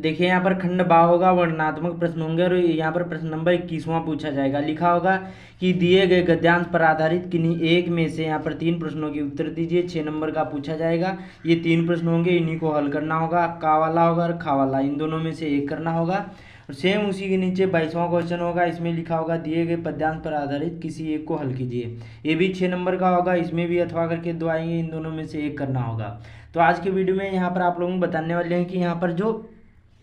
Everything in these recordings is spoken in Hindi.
देखिए यहाँ पर खंड बा होगा, वर्णनात्मक प्रश्न होंगे और यहाँ पर प्रश्न नंबर 21वां पूछा जाएगा। लिखा होगा कि दिए गए गद्यांश पर आधारित किन्हीं एक में से यहाँ पर 3 प्रश्नों के उत्तर दीजिए। 6 नंबर का पूछा जाएगा। ये 3 प्रश्न होंगे, इन्हीं को हल करना होगा। का वाला होगा और खा वाला, इन दोनों में से एक करना होगा। और सेम उसी के नीचे 22वां क्वेश्चन होगा। इसमें लिखा होगा दिए गए पद्यांश पर आधारित किसी एक को हल कीजिए। ये भी 6 नंबर का होगा। इसमें भी अथवा करके 2 आएंगे, इन दोनों में से एक करना होगा। तो आज के वीडियो में यहाँ पर आप लोगों को बताने वाले हैं कि यहाँ पर जो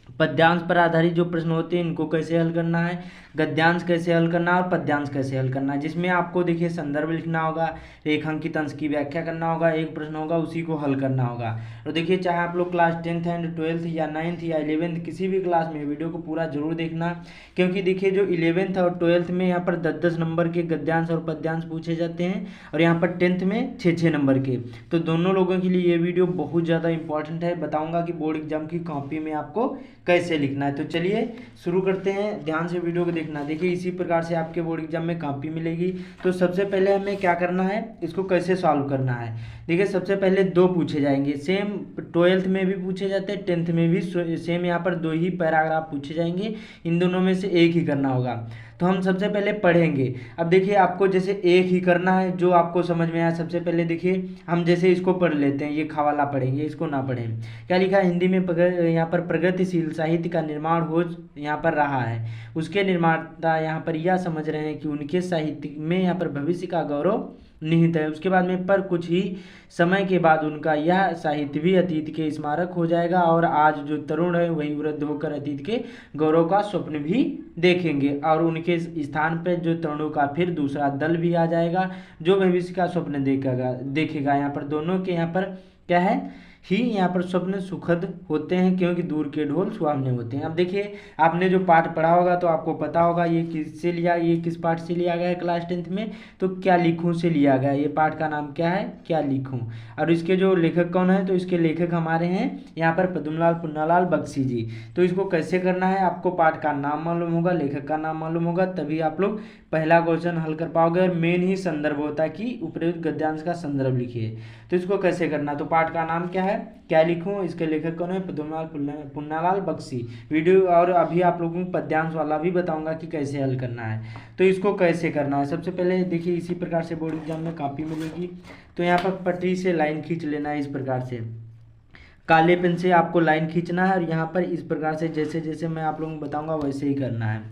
पद्यांश पर आधारित जो प्रश्न होते हैं इनको कैसे हल करना है, गद्यांश कैसे हल करना है और पद्यांश कैसे हल करना है। जिसमें आपको देखिए संदर्भ लिखना होगा, रेखांकित अंश की व्याख्या करना होगा, एक प्रश्न होगा उसी को हल करना होगा। और देखिए चाहे आप लोग क्लास 10th एंड 12th या 9th या 11th किसी भी क्लास में वीडियो को पूरा जरूर देखना, क्योंकि देखिए जो 11th और 12th में यहाँ पर 10-10 नंबर के गद्यांश और पद्यांश पूछे जाते हैं और यहाँ पर 10th में 6-6 नंबर के। तो दोनों लोगों के लिए ये वीडियो बहुत ज़्यादा इंपॉर्टेंट है। बताऊंगा कि बोर्ड एग्जाम की कॉपी में आपको कैसे लिखना है। तो चलिए शुरू करते हैं, ध्यान से वीडियो को देखना। देखिए इसी प्रकार से आपके बोर्ड एग्जाम में कॉपी मिलेगी। तो सबसे पहले हमें क्या करना है, इसको कैसे सॉल्व करना है। देखिए सबसे पहले 2 पूछे जाएंगे, सेम 12th में भी पूछे जाते हैं, 10th में भी सेम यहाँ पर 2 ही पैराग्राफ पूछे जाएंगे। इन दोनों में से एक ही करना होगा। तो हम सबसे पहले पढ़ेंगे। अब देखिए आपको जैसे एक ही करना है, जो आपको समझ में आया। सबसे पहले देखिए हम जैसे इसको पढ़ लेते हैं, ये खवाला पढ़ेंगे, इसको ना पढ़ें। क्या लिखा है हिंदी में, यहाँ पर प्रगतिशील साहित्य का निर्माण हो यहाँ पर रहा है। उसके निर्माता यहाँ पर यह समझ रहे हैं कि उनके साहित्य में यहाँ पर भविष्य का गौरव निहित है। उसके बाद में पर कुछ ही समय के बाद उनका यह साहित्य भी अतीत के स्मारक हो जाएगा और आज जो तरुण है वही वृद्ध होकर अतीत के गौरव का स्वप्न भी देखेंगे और उनके स्थान पर जो तरुणों का फिर दूसरा दल भी आ जाएगा जो भविष्य का स्वप्न देखेगा। यहाँ पर दोनों के यहाँ पर क्या है ही यहाँ पर स्वप्न सुखद होते हैं, क्योंकि दूर के ढोल सुहावने होते हैं। अब देखिए आपने जो पाठ पढ़ा होगा तो आपको पता होगा ये किससे लिया, ये किस पाठ से लिया गया है क्लास 10th में। तो क्या लिखूं से लिया गया है। ये पाठ का नाम क्या है, क्या लिखूं। और इसके जो लेखक कौन है, तो इसके लेखक हमारे हैं यहाँ पर पद्मलाल पुन्नालाल बख्शी जी। तो इसको कैसे करना है, आपको पाठ का नाम मालूम होगा, लेखक का नाम मालूम होगा, तभी आप लोग पहला क्वेश्चन हल कर पाओगे। और मेन ही संदर्भ होता है कि उपयुक्त गद्यांश का संदर्भ लिखिए। तो इसको कैसे करना, तो पाठ का नाम क्या है, क्या लिखूं, इसके लेखक कौन है, पद्मलाल पुन्नालाल बख्शी। वीडियो और अभी आप लोगों को पद्यांश वाला भी बताऊंगा कि कैसे हल करना है। तो इसको कैसे करना है, सबसे पहले देखिए इसी प्रकार से बोर्ड एग्जाम में कॉपी मिलेगी। तो यहाँ पर पटरी से लाइन खींच लेना है। इस प्रकार से काले पेन से आपको लाइन खींचना है और यहाँ पर इस प्रकार से जैसे जैसे मैं आप लोगों को बताऊंगा वैसे ही करना है।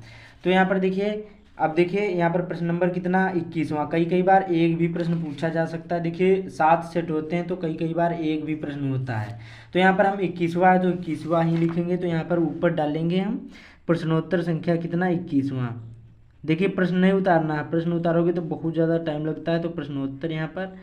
तो यहाँ पर देखिए, अब देखिए यहाँ पर प्रश्न नंबर कितना, 21वां। कई कई बार एक भी प्रश्न पूछा जा सकता है। देखिए 7 सेट होते हैं तो कई कई बार एक भी प्रश्न होता है। तो यहाँ पर हम 21वां है तो 21वां ही लिखेंगे। तो यहाँ पर ऊपर डालेंगे हम प्रश्नोत्तर संख्या कितना, 21वां। देखिए प्रश्न नहीं उतारना है, प्रश्न उतारोगे तो बहुत ज़्यादा टाइम लगता है। तो प्रश्नोत्तर यहाँ पर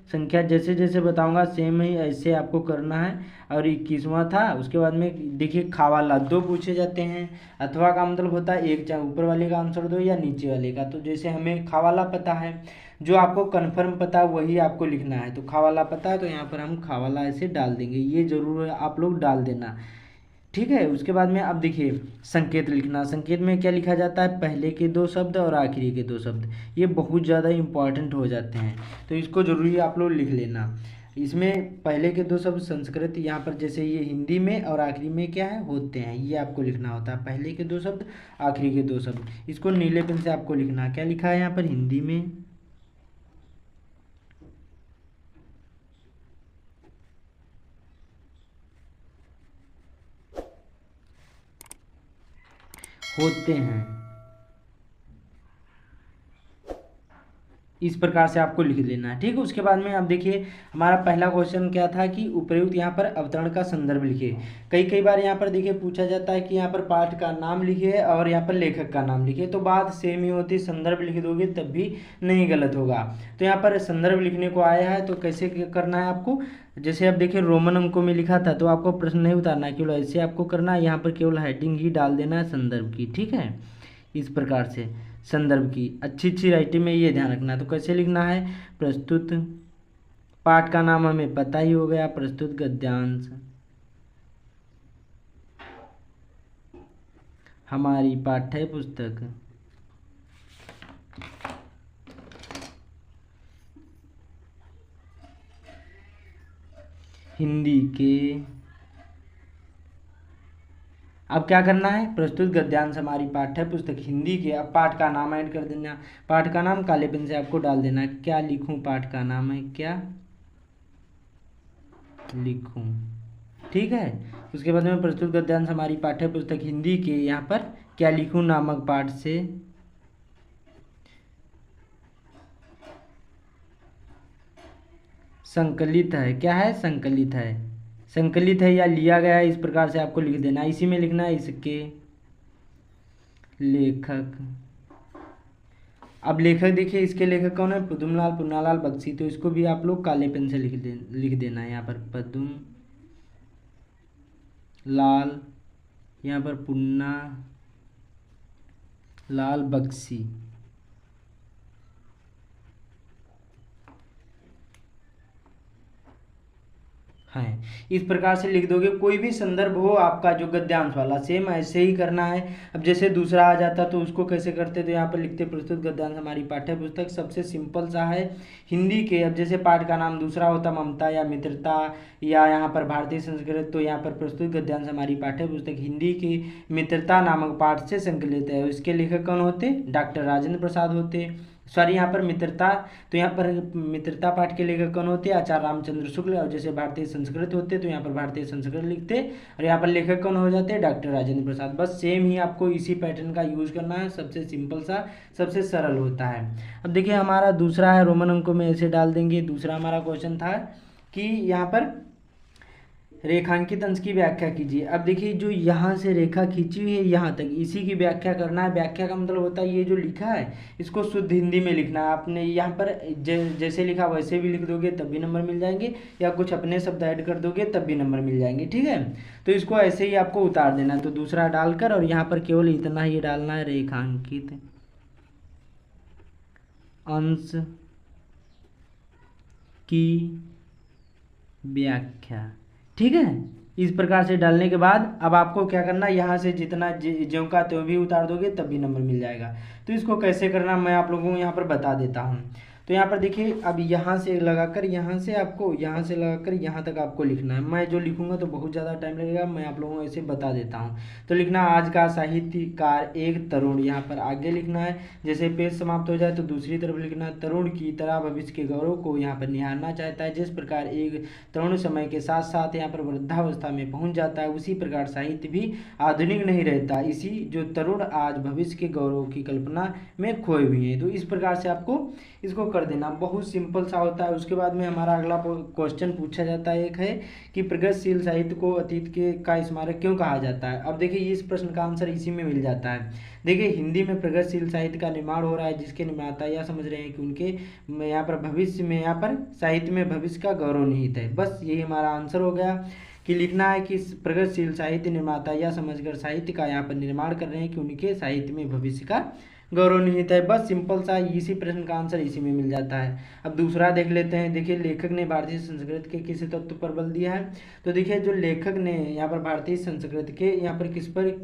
संख्या जैसे जैसे बताऊंगा सेम ही ऐसे आपको करना है। और 21वां था। उसके बाद में देखिए खावाला 2 पूछे जाते हैं। अथवा का मतलब होता है एक, चाहे ऊपर वाले का आंसर दो या नीचे वाले का। तो जैसे हमें खावाला पता है, जो आपको कन्फर्म पता है वही आपको लिखना है। तो खावाला पता है तो यहाँ पर हम खावाला ऐसे डाल देंगे, ये जरूर आप लोग डाल देना, ठीक है। उसके बाद में अब देखिए संकेत लिखना। संकेत में क्या लिखा जाता है, पहले के 2 शब्द और आखिरी के 2 शब्द, ये बहुत ज़्यादा इंपॉर्टेंट हो जाते हैं। तो इसको जरूरी आप लोग लिख लेना। इसमें पहले के 2 शब्द संस्कृत, यहाँ पर जैसे ये हिंदी में और आखिरी में क्या है होते हैं, ये आपको लिखना होता है। पहले के 2 शब्द, आखिरी के 2 शब्द, इसको नीले पेन से आपको लिखना। क्या लिखा है यहाँ पर, हिंदी में होते हैं, इस प्रकार से आपको लिख लेना है, ठीक है। उसके बाद में अब देखिए हमारा पहला क्वेश्चन क्या था कि उपयुक्त यहाँ पर अवतरण का संदर्भ लिखिए। कई कई बार यहाँ पर देखिए पूछा जाता है कि यहाँ पर पाठ का नाम लिखिए और यहाँ पर लेखक का नाम लिखिए, तो बात सेम ही होती, संदर्भ लिख दोगे तब भी नहीं गलत होगा। तो यहाँ पर संदर्भ लिखने को आया है तो कैसे करना है आपको, जैसे अब देखिए रोमन अंकों में लिखा था तो आपको प्रश्न नहीं उतारना है, केवल ऐसे आपको करना है। यहाँ पर केवल हेडिंग ही डाल देना है संदर्भ की, ठीक है। इस प्रकार से संदर्भ की अच्छी अच्छी राइटिंग में ये ध्यान रखना है। तो कैसे लिखना है, प्रस्तुत पाठ का नाम हमें पता ही हो गया, प्रस्तुत गद्यांश हमारी पाठ्य पुस्तक हिंदी के अब क्या करना है, प्रस्तुत गद्यांश हमारी पाठ्य पुस्तक हिंदी के, अब पाठ का नाम ऐड कर देना। पाठ का नाम काले पेन से आपको डाल देना, क्या लिखूं, पाठ का नाम है क्या लिखूं, ठीक है। उसके बाद में प्रस्तुत गद्यांश हमारी पाठ्य पुस्तक हिंदी के, यहाँ पर क्या लिखूं नामक पाठ से संकलित है, क्या है, संकलित है, संकलित है या लिया गया है, इस प्रकार से आपको लिख देना। इसी में लिखना है इसके लेखक। अब लेखक देखिए, इसके लेखक कौन है, पद्मलाल पुन्नालाल बख्शी, तो इसको भी आप लोग काले पेन से लिख देना है। यहाँ पर पद्म लाल, यहाँ पर पुन्ना लाल बख्शी, है, इस प्रकार से लिख दोगे। कोई भी संदर्भ हो आपका जो गद्यांश वाला, सेम ऐसे ही करना है। अब जैसे दूसरा आ जाता तो उसको कैसे करते, तो यहाँ पर लिखते प्रस्तुत गद्यांश हमारी पाठ्य पुस्तक, सबसे सिंपल सा है हिंदी के। अब जैसे पाठ का नाम दूसरा होता ममता या मित्रता या यहाँ पर भारतीय संस्कृत, तो यहाँ पर प्रस्तुत गद्यांश हमारी पाठ्य पुस्तक हिंदी की मित्रता नामक पाठ से संकलित है। इसके लेखक कौन होते, डॉक्टर राजेंद्र प्रसाद होते। सॉरी, यहाँ पर मित्रता, तो यहाँ पर मित्रता पाठ के लेखक कौन होते, आचार्य रामचंद्र शुक्ल। और जैसे भारतीय संस्कृत होते तो यहाँ पर भारतीय संस्कृत लिखते, और यहाँ पर लेखक कौन हो जाते, डॉक्टर राजेंद्र प्रसाद। बस सेम ही आपको इसी पैटर्न का यूज करना है, सबसे सिंपल सा, सबसे सरल होता है। अब देखिए हमारा दूसरा है, रोमन अंकों में ऐसे डाल देंगे। दूसरा हमारा क्वेश्चन था कि यहाँ पर रेखांकित अंश की व्याख्या कीजिए। अब देखिए जो यहाँ से रेखा खींची हुई है यहाँ तक, इसी की व्याख्या करना है। व्याख्या का मतलब होता है ये जो लिखा है इसको शुद्ध हिंदी में लिखना है। आपने यहाँ पर जैसे लिखा वैसे भी लिख दोगे तब भी नंबर मिल जाएंगे, या कुछ अपने शब्द ऐड कर दोगे तब भी नंबर मिल जाएंगे, ठीक है। तो इसको ऐसे ही आपको उतार देना है। तो दूसरा डालकर, और यहाँ पर केवल इतना ही डालना है, रेखांकित अंश की व्याख्या, ठीक है। इस प्रकार से डालने के बाद अब आपको क्या करना है, यहाँ से जितना ज्यों का त्यों भी उतार दोगे तब भी नंबर मिल जाएगा। तो इसको कैसे करना मैं आप लोगों को यहाँ पर बता देता हूँ। तो यहाँ पर देखिए, अब यहाँ से लगाकर, यहाँ से आपको, यहाँ से लगाकर यहाँ तक आपको लिखना है। मैं जो लिखूंगा तो बहुत ज़्यादा टाइम लगेगा, मैं आप लोगों को ऐसे बता देता हूँ। तो लिखना, आज का साहित्यकार एक तरुण, यहाँ पर आगे लिखना है। जैसे पेज समाप्त हो जाए तो दूसरी तरफ लिखना, तरुण की तरह भविष्य के गौरव को यहाँ पर निहारना चाहता है। जिस प्रकार एक तरुण समय के साथ साथ यहाँ पर वृद्धावस्था में पहुँच जाता है, उसी प्रकार साहित्य भी आधुनिक नहीं रहता। इसी जो तरुण आज भविष्य के गौरव की कल्पना में खोए हुए हैं। तो इस प्रकार से आपको इसको कर देना, बहुत सिंपल सा होता है। उसके बाद में हमारा अगला क्वेश्चन पूछा जाता है, एक है कि प्रगतिशील साहित्य को अतीत के का स्मारक क्यों कहा जाता है। अब देखिए इस प्रश्न का आंसर इसी में मिल जाता है। देखिए हिंदी में प्रगतिशील साहित्य का निर्माण हो रहा है, जिसके निर्माता यह समझ रहे हैं कि उनके यहाँ पर भविष्य में, यहाँ पर साहित्य में भविष्य का गौरव निहित है। बस यही हमारा आंसर हो गया कि लिखना है कि प्रगतिशील साहित्य निर्माता यह समझकर साहित्य का यहाँ पर निर्माण कर रहे हैं कि उनके साहित्य में भविष्य का गौरव निहित है। बस सिंपल सा, इसी प्रश्न का आंसर इसी में मिल जाता है। अब दूसरा देख लेते हैं। देखिए लेखक ने भारतीय संस्कृत के किस तत्व पर बल दिया है। तो देखिए जो लेखक ने यहाँ पर भारतीय संस्कृत के यहाँ पर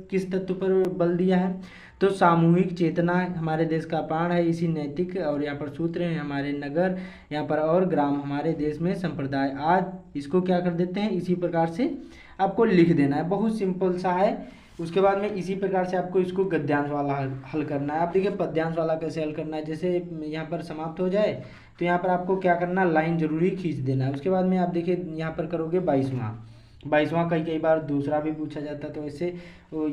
किस तत्व पर बल दिया है, तो सामूहिक चेतना हमारे देश का प्राण है, इसी नैतिक, और यहाँ पर सूत्र हैं हमारे नगर यहाँ पर, और ग्राम हमारे देश में संप्रदाय। आज इसको क्या कर देते हैं, इसी प्रकार से आपको लिख देना है, बहुत सिंपल सा है। उसके बाद में इसी प्रकार से आपको इसको गद्यांश वाला हल करना है। आप देखिए पद्यांश वाला कैसे हल करना है। जैसे यहाँ पर समाप्त हो जाए तो यहाँ पर आपको क्या करना, लाइन जरूरी खींच देना है। उसके बाद में आप देखिए यहाँ पर करोगे 22वां कई बार दूसरा भी पूछा जाता है। तो ऐसे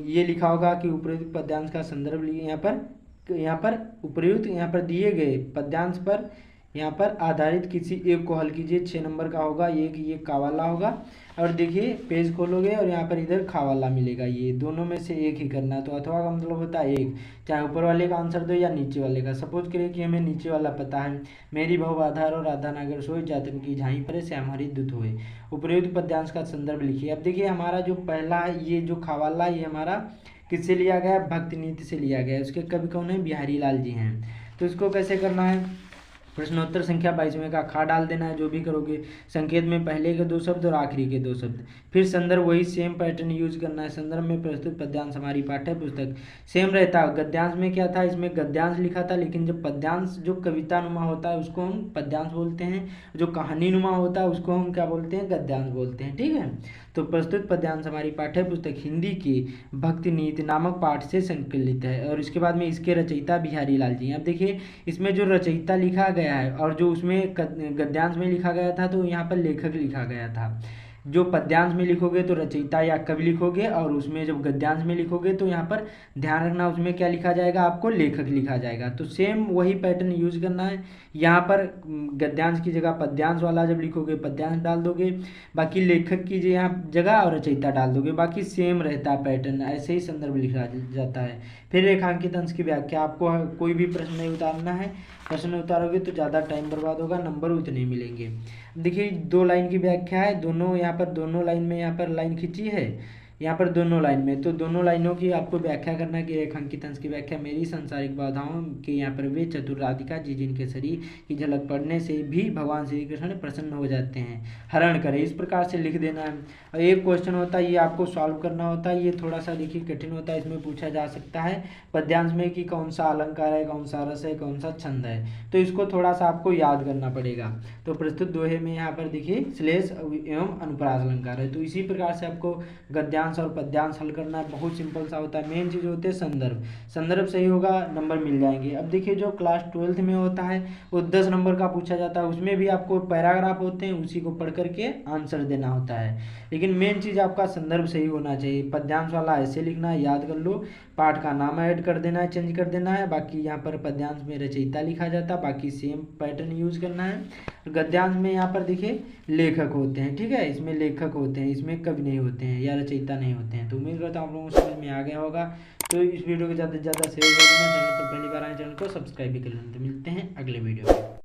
ये लिखा होगा कि उपयुक्त पद्यांश का संदर्भ लिए, यहाँ पर उपयुक्त यहाँ पर दिए गए पद्यांश पर यहाँ पर आधारित किसी एक को हल कीजिए। 6 नंबर का होगा, एक ये कावाला होगा, और देखिए पेज खोलोगे और यहाँ पर इधर खावाला मिलेगा, ये दोनों में से एक ही करना है। तो अथवा का मतलब होता है एक, चाहे ऊपर वाले का आंसर दो या नीचे वाले का। सपोज करिए कि हमें नीचे वाला पता है, मेरी बहु आधार और राधा नागर सोए, जातन की झाई परे श्याम हरि दुत हुए। उपयुक्त पद्यांश का संदर्भ लिखिए। अब देखिए हमारा जो पहला है, ये जो खावाला, ये हमारा किससे लिया गया, भक्ति नीति से लिया गया। उसके कवि कौन है, बिहारी लाल जी हैं। तो इसको कैसे करना है, प्रश्नोत्तर संख्या 22वें का खा डाल देना है, जो भी करोगे। संकेत में पहले के 2 शब्द और आखिरी के 2 शब्द। फिर संदर्भ वही सेम पैटर्न यूज करना है। संदर्भ में प्रस्तुत पद्यांश हमारी पाठ्य पुस्तक सेम रहता है। गद्यांश में क्या था, इसमें गद्यांश लिखा था, लेकिन जब पद्यांश जो कविता नुमा होता है उसको हम पद्यांश बोलते हैं, जो कहानी नुमा होता है उसको हम क्या बोलते हैं, गद्यांश बोलते हैं, ठीक है। तो प्रस्तुत पद्यांश हमारी पाठ्य पुस्तक हिंदी के भक्ति नीति नामक पाठ से संकलित है। और इसके बाद में इसके रचयिता बिहारी लाल जी। अब देखिए इसमें जो रचयिता लिखा गया है और जो उसमें गद्यांश में लिखा गया था तो यहाँ पर लेखक लिखा गया था। जो पद्यांश में लिखोगे तो रचयिता या कवि लिखोगे, और उसमें जब गद्यांश में लिखोगे तो यहाँ पर ध्यान रखना उसमें क्या लिखा जाएगा, आपको लेखक लिखा जाएगा। तो सेम वही पैटर्न यूज करना है। यहाँ पर गद्यांश की जगह पद्यांश वाला जब लिखोगे पद्यांश डाल दोगे, बाकी लेखक की यहाँ जगह और रचयिता डाल दोगे, बाकी सेम रहता है पैटर्न, ऐसे ही संदर्भ लिखा जाता है। फिर रेखांकित अंश की व्याख्या, आपको कोई भी प्रश्न नहीं उतारना है, प्रश्न उतारोगे तो ज़्यादा टाइम बर्बाद होगा, नंबर उतने मिलेंगे। देखिए 2 लाइन की व्याख्या है, दोनों यहाँ पर दोनों लाइन में यहाँ पर लाइन खींची है, यहाँ पर दोनों लाइन में, तो दोनों लाइनों की आपको व्याख्या करना कि रेखांकित अंश की व्याख्या मेरी सांसारिक बाधाओं के यहाँ पर वे चतुर राधिका जी जिनके शरीर की झलक पड़ने से भी भगवान श्री कृष्ण प्रसन्न हो जाते हैं, हरण करें, इस प्रकार से लिख देना है। और एक क्वेश्चन होता है ये आपको सॉल्व करना होता है, ये थोड़ा सा देखिए कठिन होता है, इसमें पूछा जा सकता है पद्यांश में कि कौन सा अलंकार है, कौन सा रस है, कौन सा छंद है, तो इसको थोड़ा सा आपको याद करना पड़ेगा। तो प्रस्तुत दोहे में यहाँ पर देखिए श्लेष एवं अनुप्रास अलंकार है, तो इसी प्रकार से आपको गद्यांश और पद्यांश हल करना है, बहुत सिंपल सा होता है। मेन चीज़ होती है संदर्भ, संदर्भ सही होगा नंबर मिल जाएंगे। अब देखिए जो क्लास 12th में होता है वो 10 नंबर का पूछा जाता है, उसमें भी आपको पैराग्राफ होते हैं, उसी को पढ़ करके आंसर देना होता है, लेकिन मेन चीज़ आपका संदर्भ सही होना चाहिए। पद्यांश वाला ऐसे लिखना है, याद कर लो, पाठ का नाम ऐड कर देना है, चेंज कर देना है, बाकी यहाँ पर पद्यांश में रचयिता लिखा जाता है, बाकी सेम पैटर्न यूज करना है। गद्यांश में यहाँ पर देखिए लेखक होते हैं, ठीक है, इसमें लेखक होते हैं, इसमें कवि नहीं होते हैं या रचयिता नहीं होते हैं। तो उम्मीद करता हूँ आप लोगों को समझ में आ गया होगा। तो इस वीडियो को ज़्यादा से ज़्यादा शेयर कर देना, चैनल पर पहली बार आए चैनल को सब्सक्राइब भी कर लेना। तो मिलते हैं अगले वीडियो में।